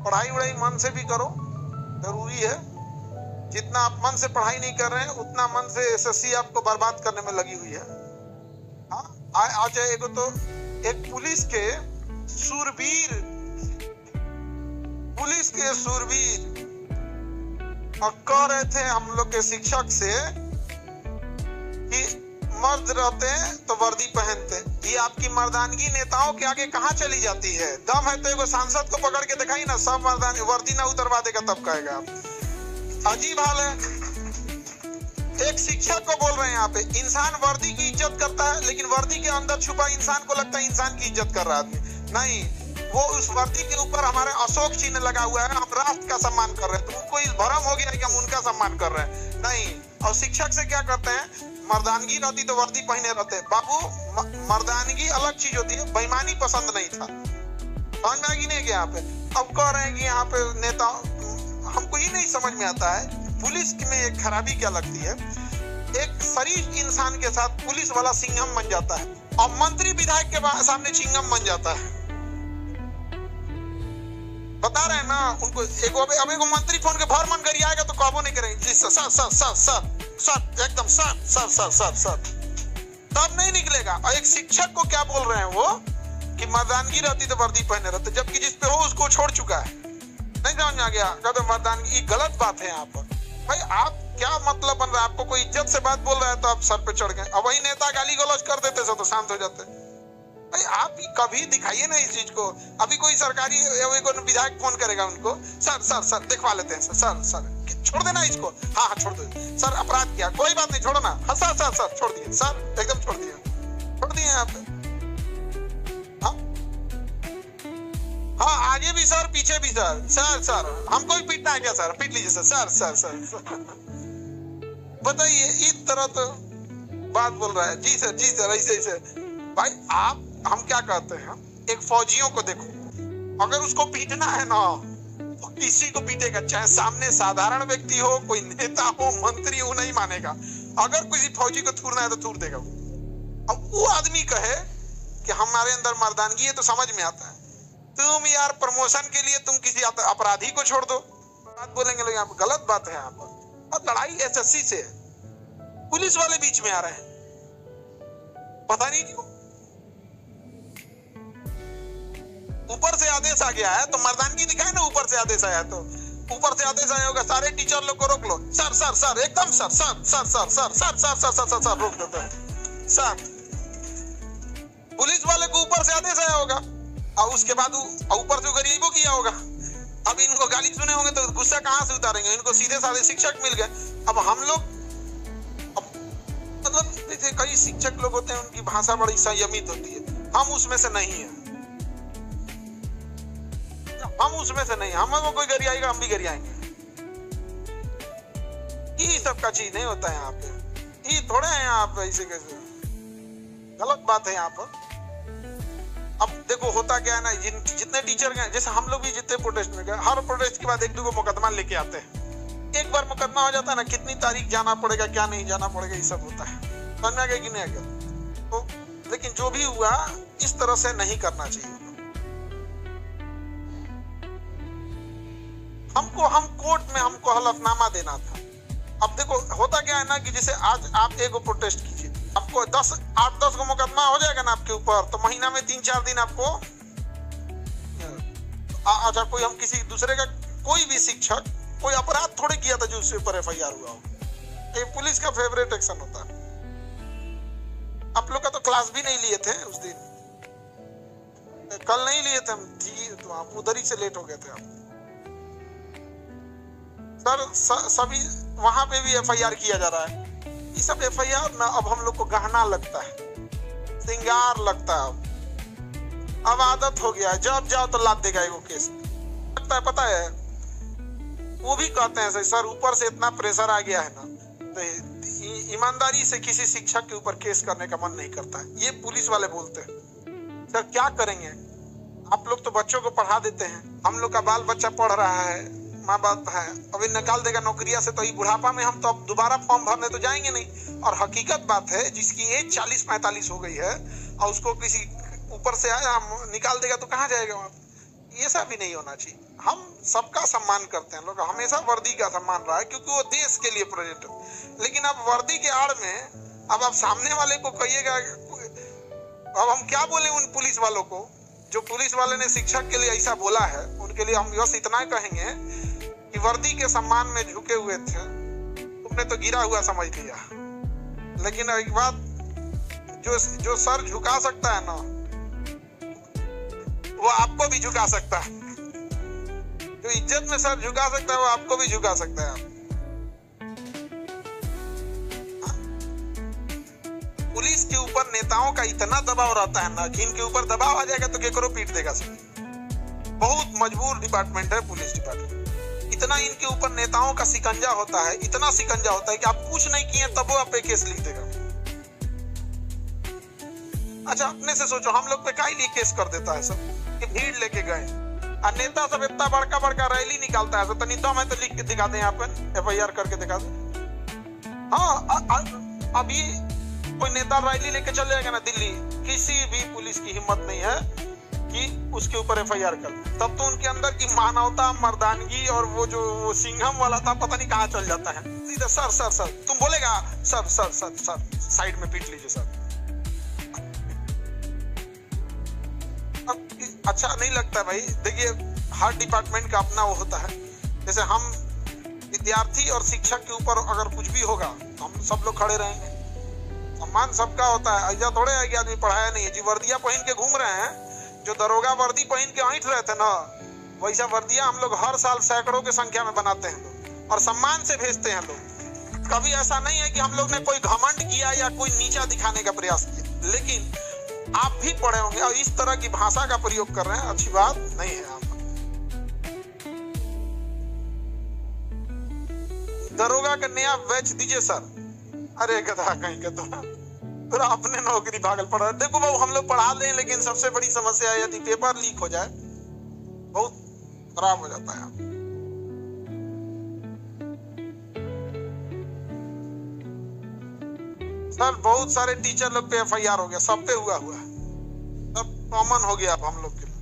पढ़ाई वढ़ाई मन से भी करो, जरूरी है। जितना आप मन से पढ़ाई नहीं कर रहे हैं उतना मन से एसएससी आपको बर्बाद करने में लगी हुई है। हाँ, आज एगो तो एक पुलिस के सूरवीर और कह रहे थे हम लोग के शिक्षक से कि मर्द रहते हैं तो वर्दी पहनते। ये आपकी मर्दानगी नेताओं के आगे कहाँ चली जाती है? दम है तो एगो सांसद को पकड़ के दिखाई ना, सब मर्दानी वर्दी ना उतरवा देगा तब कहेगा आप। अजीब हाल है। एक शिक्षक को बोल रहे हैं यहाँ पे, इंसान वर्दी की इज्जत करता है लेकिन वर्दी के अंदर छुपा इंसान को लगता है इंसान की इज्जत कर रहा है। नहीं, वो उस वर्दी के ऊपर हमारे अशोक चिन्ह लगा हुआ है, हम राष्ट्र का सम्मान कर रहे हैं। तो उनको इस भरम हो गया कि हम उनका सम्मान कर रहे हैं। नहीं, और शिक्षक से क्या करते हैं, मर्दानगी रहती तो वर्दी पहने रहते। बाबू, मर्दानगी अलग चीज होती है, बेईमानी पसंद नहीं था। समझ में नहीं क्या यहाँ पे? अब कह रहे हैं कि यहाँ पे नेता, हमको ही नहीं समझ में आता है पुलिस में एक खराबी क्या लगती है। एक शरीफ इंसान के साथ पुलिस वाला सिंघम बन जाता है और मंत्री विधायक के सामने चिंगम बन जाता है। बता रहे हैं ना उनको, एगो मंत्री फोन के भर मन करी आएगा तो काबू नहीं करेंगे जी sir sir sir sir sir sir एकदम sir sir sir sir sir, तब नहीं निकलेगा। और एक शिक्षक को क्या बोल रहे हैं वो कि मर्दानगी रहती तो वर्दी पहने रहते, जबकि जिस पे हो उसको छोड़ चुका है। नहीं समझ में आ गया? कहते मर्दानगी गलत बात है यहाँ पर। भाई आप क्या मतलब बन रहा है? आपको कोई इज्जत से बात बोल रहा है तो आप सर पे चढ़ गए। अब वही नेता गाली गलौज कर देते तो शांत हो जाते। भाई आप कभी दिखाइए ना इस चीज को। अभी कोई सरकारी विधायक फोन करेगा उनको, सर सर सर दिखवा लेते हैं सर सर छोड़ देना इसको। हाँ हाँ छोड़ दो सर, अपराध किया, कोई बात नहीं छोड़ो ना। हाँ सर सर सर छोड़ दिए सर, एकदम छोड़ दिए यहाँ पे। हाँ आगे भी सर, पीछे भी सर, सर सर हमको भी पीटना है क्या सर? पीट लीजिए सर, सर सर सर। बताइए, इस तरह तो बात बोल रहा है। जी सर ऐसे। भाई आप, हम क्या कहते हैं, एक फौजियों को देखो, अगर उसको पीटना है ना तो किसी को पीटेगा, चाहे सामने साधारण व्यक्ति हो, कोई नेता हो, मंत्री हो, नहीं मानेगा। अगर किसी फौजी को थूरना है तो थूर देगा वो। अब वो आदमी कहे कि हमारे अंदर मर्दानगी है तो समझ में आता है। तुम यार प्रमोशन के लिए तुम किसी अपराधी को छोड़ दो, बात बोलेंगे लोग। यहाँ पर गलत बात है यहाँ पर। और लड़ाई एसएससी से है, पुलिस वाले बीच में आ रहे हैं, पता नहीं क्यों। ऊपर से आदेश आ गया है तो मर्दानगी दिखाए ना। ऊपर से आदेश आया तो ऊपर से आदेश आया होगा, सारे टीचर लोग को रोक लो, सर सर सर एकदम sir sir sir sir sir sir sir sir sir sir रोक देते हैं सर। पुलिस वाले को ऊपर से आदेश आया होगा और उसके बाद ऊपर से गरीबों किया होगा। अब इनको गाली सुने होंगे तो गुस्सा कहां से उतारेंगे? इनको सीधे साधे शिक्षक मिल गए। अब हम लोग, मतलब जैसे कई शिक्षक लोग होते हैं उनकी भाषा बड़ी संयमित होती है, हम उसमें से नहीं है। हमको कोई गरियाएगा हम भी गरियाएंगे। ये सब का चीज नहीं होता है यहाँ पे। ये थोड़े हैं यहाँ पे ऐसे कैसे, गलत बात है यहाँ पर। अब देखो होता क्या है ना, जितने टीचर गए, जैसे हम लोग भी जितने प्रोटेस्ट में गए, हर प्रोटेस्ट के बाद एक दो मुकदमा लेके आते हैं। एक बार मुकदमा हो जाता है ना, कितनी तारीख जाना पड़ेगा, क्या नहीं जाना पड़ेगा, ये सब होता है। समझ में आ गया कि नहीं आ गया? तो लेकिन जो भी हुआ इस तरह से नहीं करना चाहिए। हम कोर्ट में हमको हलफनामा देना था। अब देखो होता क्या है ना कि जैसे आज आप एगो प्रोटेस्ट कीजिए, आपको 8-10 को मुकदमा हो जाएगा ना आपके ऊपर, तो महीना में 3-4 दिन आपको अच्छा, कोई हम किसी दूसरे का कोई भी शिक्षक कोई अपराध थोड़े किया था जो उसके ऊपर एफआईआर हुआ हो। ये पुलिस का फेवरेट एक्शन होता है। आप लोग का तो क्लास भी नहीं लिए थे उस दिन, कल नहीं लिए थे हम, तो आप उधर ही से लेट हो गए थे आप सर। सभी वहां पे भी एफआईआर किया जा रहा है। ये सब एफआईआर ना अब हम लोग को गहना लगता है, श्रृंगार लगता है। अब आदत हो गया है, जब जाओ तो लाद देगा एगो केस लगता है। पता है वो भी कहते हैं सर ऊपर से इतना प्रेशर आ गया है ना, तो ईमानदारी से किसी शिक्षक के ऊपर केस करने का मन नहीं करता है। ये पुलिस वाले बोलते हैं। सर क्या करेंगे, आप लोग तो बच्चों को पढ़ा देते हैं, हम लोग का बाल बच्चा पढ़ रहा है, माँ बाप है, अभी निकाल देगा नौकरिया से तो ये बुढ़ापा में हम तो अब दोबारा फॉर्म भरने तो जाएंगे नहीं। और हकीकत बात है, जिसकी एज 40-45 हो गई है और उसको किसी ऊपर से आया निकाल देगा तो कहाँ जाएगा वहाँ? ऐसा भी नहीं होना चाहिए। हम सबका सम्मान करते हैं, लोग हमेशा वर्दी का सम्मान रहा है क्योंकि वो देश के लिए प्रोजेक्ट है। लेकिन अब वर्दी के आड़ में अब आप सामने वाले को कहिएगा, अब हम क्या बोले उन पुलिस वालों को, जो पुलिस वाले ने शिक्षक के लिए ऐसा बोला है, उनके लिए हम बस इतना कहेंगे कि वर्दी के सम्मान में झुके हुए थे, तुमने तो गिरा हुआ समझ लिया। लेकिन एक बात, जो सर झुका सकता है ना, वो आपको भी झुका सकता है। जो इज्जत में सर झुका सकता है वो आपको भी झुका सकता है। पुलिस के ऊपर नेताओं का इतना दबाव रहता है ना कि इनके ऊपर दबाव आ जाएगा तो केकरो पीट देगा सर। बहुत मजबूर डिपार्टमेंट है पुलिस डिपार्टमेंट। इतना इनके ऊपर नेताओं का शिकंजा होता है, इतना शिकंजा होता है कि आप कुछ नहीं किए तब वो आप पे केस लिख देगा। अच्छा अपने से सोचो, हम लोग पे काहे लिए केस कर देता है सब कि भीड़ लेके गए, और नेता सब इतना बड़का बड़का रैली निकालता है तो नहीं मैं तो लिख के दिखा दें, यहाँ पे FIR करके दिखा दें। हाँ अभी कोई नेता रैली लेके चल जाएगा ना दिल्ली, किसी भी पुलिस की हिम्मत नहीं है कि उसके ऊपर FIR कर। तब तो उनके अंदर की मानवता, मर्दानगी और वो जो सिंघम वाला था पता नहीं कहाँ चल जाता है। सीधा सर सर सर तुम बोलेगा sir sir sir sir side में पीट लीजिए सर। अच्छा नहीं लगता भाई। देखिए हर डिपार्टमेंट का अपना वो होता है। जैसे हम विद्यार्थी और शिक्षक के ऊपर अगर कुछ भी होगा तो हम सब लोग खड़े रहेंगे। सम्मान सबका होता है। ऐसा थोड़े है कि आदमी पढ़ाया नहीं है जी, वर्दियां पहन के घूम रहे हैं। जो दरोगा वर्दी पहन के ऐंठ रहे थे ना, वैसा वर्दियां हम लोग हर साल सैकड़ों की संख्या में बनाते हैं लोग, और सम्मान से भेजते हैं लोग। कभी ऐसा नहीं है कि हम लोग ने कोई घमंड किया या कोई नीचा दिखाने का प्रयास किया। लेकिन आप भी पढ़े होंगे और इस तरह की भाषा का प्रयोग कर रहे हैं, अच्छी बात नहीं है। आप दरोगा का नया बैच दीजिए सर। अरे गधा कहीं का तो अपने नौकरी भागल पड़ा। देखो बाबू हम लोग पढ़ा दें, लेकिन सबसे बड़ी समस्या है यदि पेपर लीक हो जाए बहुत खराब हो जाता है। सर बहुत सारे टीचर लोग पे FIR हो गया, सब पे हुआ है, सब कॉमन हो गया अब हम लोग के लिए।